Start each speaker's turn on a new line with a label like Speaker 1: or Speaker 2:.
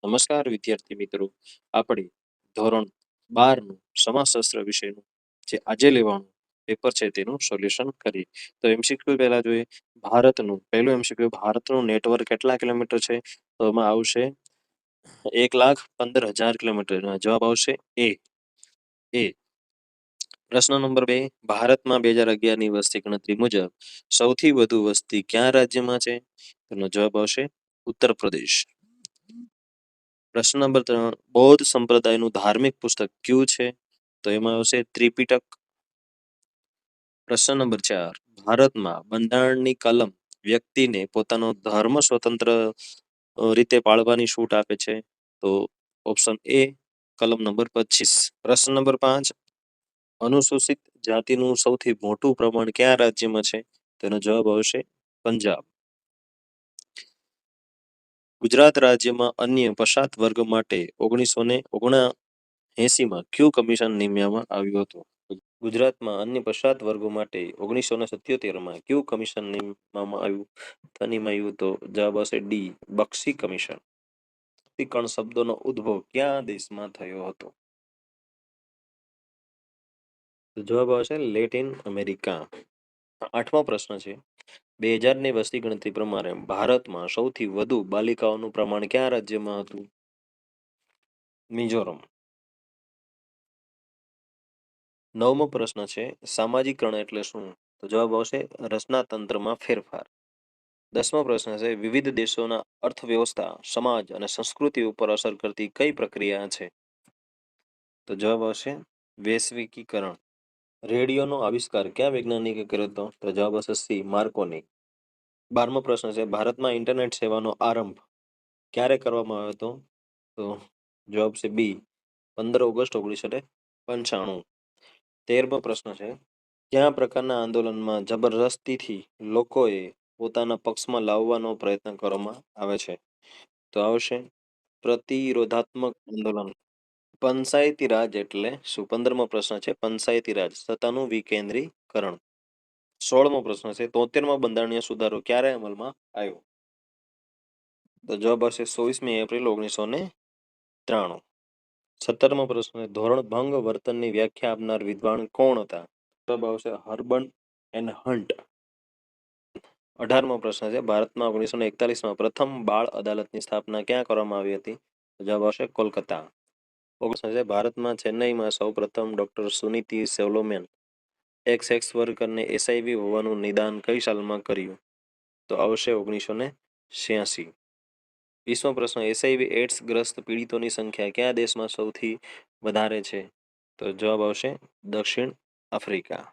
Speaker 1: નમસ્કાર વિદ્યાર્થી મિત્રો, આપણે ધોરણ 12 નું સમાજશાસ્ત્ર વિષયનું જે આજે લેવાનું પેપર છે તેનું સોલ્યુશન કરીએ. તો એમસીક્યુ પહેલા જોઈએ. પહેલું એમસીક્યુ, ભારતનું નેટવર્ક કેટલા કિલોમીટર છે? તો એમાં આવશે 1,15,000 કિલોમીટર. જવાબ આવશે એ. પ્રશ્ન નંબર 2, ભારતમાં 2011 ની વસ્તી ગણતરી મુજબ સૌથી વધુ વસ્તી કયા રાજ્યમાં છે? તેનો જવાબ આવશે ઉત્તર પ્રદેશ. પ્રશ્ન નંબર 3, બૌદ્ધ સંપ્રદાયનું ધાર્મિક પુસ્તક કયું છે? તો એમાં આવશે ત્રિપિટક. પ્રશ્ન નંબર 4, ભારતમાં બંધારણની કલમ વ્યક્તિને પોતાનો ધર્મ સ્વતંત્ર રીતે પાળવાની છૂટ આપે છે? તો ઓપ્શન એ, કલમ નંબર 25. પ્રશ્ન નંબર 5, અનુસૂચિત જાતિનું સૌથી મોટું પ્રમાણ કયા રાજ્યમાં છે? તેનો જવાબ આવશે પંજાબ. ગુજરાત રાજ્યમાં અન્ય પછાત વર્ગ માટે 1979માં કયું કમિશન નિમવામાં આવ્યું હતું? ગુજરાતમાં અન્ય પછાત વર્ગો માટે 1977માં કયું કમિશન નિમવામાં આવ્યું? તો જવાબ આવશે ડી, બક્ષી કમિશન. કણ શબ્દનો ઉદ્ભવ કયા દેશમાં થયો હતો? તો જવાબ આવશે લેટિન અમેરિકા. 8મો પ્રશ્ન છે, 2000ની વસ્તી ગણતરી પ્રમાણે ભારતમાં સૌથી વધુ બાલિકાઓનું પ્રમાણ કયા રાજ્યમાં હતું? મિઝોરમ. 9મો પ્રશ્ન છે, સામાજિકરણ એટલે શું? તો જવાબ આવશે રચનાતંત્રમાં ફેરફાર. 10મો પ્રશ્ન છે, વિવિધ દેશોના અર્થવ્યવસ્થા, સમાજ અને સંસ્કૃતિ ઉપર અસર કરતી કઈ પ્રક્રિયા છે? તો જવાબ આવશે વૈશ્વિકીકરણ. રેડિયોનો આવિષ્કાર કયા વૈજ્ઞાનિકે કર્યો હતો? તો જવાબ આવશે સી, માર્કોની. 12મો પ્રશ્ન છે, ભારતમાં ઇન્ટરનેટ સેવાનો આરંભ ક્યારે કરવામાં આવ્યો હતો? તો જવાબ છે બી, 15 ઓગસ્ટ 1995. 13મો પ્રશ્ન છે, કયા પ્રકારના આંદોલનમાં જબરજસ્તીથી લોકોએ પોતાના પક્ષમાં લાવવાનો પ્રયત્ન કરવામાં આવે છે? તો આવશે પ્રતિરોધાત્મક આંદોલન. પંચાયતી રાજ એટલે શું? 15મો પ્રશ્ન છે, પંચાયતી રાજ સત્તાનું વિકેન્દ્રીકરણ. 16મો પ્રશ્ન છે, 73મો બંધારણીય સુધારો ક્યારે અમલમાં આવ્યો? તો જવાબ આવશે 24મી એપ્રિલ 1993. 17મો પ્રશ્ન, ધોરણ ભંગ વર્તનની વ્યાખ્યા આપનાર વિદ્વાન કોણ હતા? જવાબ આવશે હર્બન એન્ડ હન્ટ. 18મો પ્રશ્ન છે, ભારતમાં 1941માં પ્રથમ બાળ અદાલતની સ્થાપના ક્યાં કરવામાં આવી હતી? જવાબ આવશે કોલકાતા. ભારતમાં ચેન્નઈમાં સૌ પ્રથમ ડોક્ટર સુનીતિ સેવલોમેન એક સેક્સ વર્કરને એસઆઈવી હોવાનું નિદાન કઈ સાલમાં કર્યું? તો આવશે 1986. 20મો પ્રશ્ન, એસઆઈવી એડ્સ ગ્રસ્ત પીડિતોની સંખ્યા કયા દેશમાં સૌથી વધારે છે? તો જવાબ આવશે દક્ષિણ આફ્રિકા.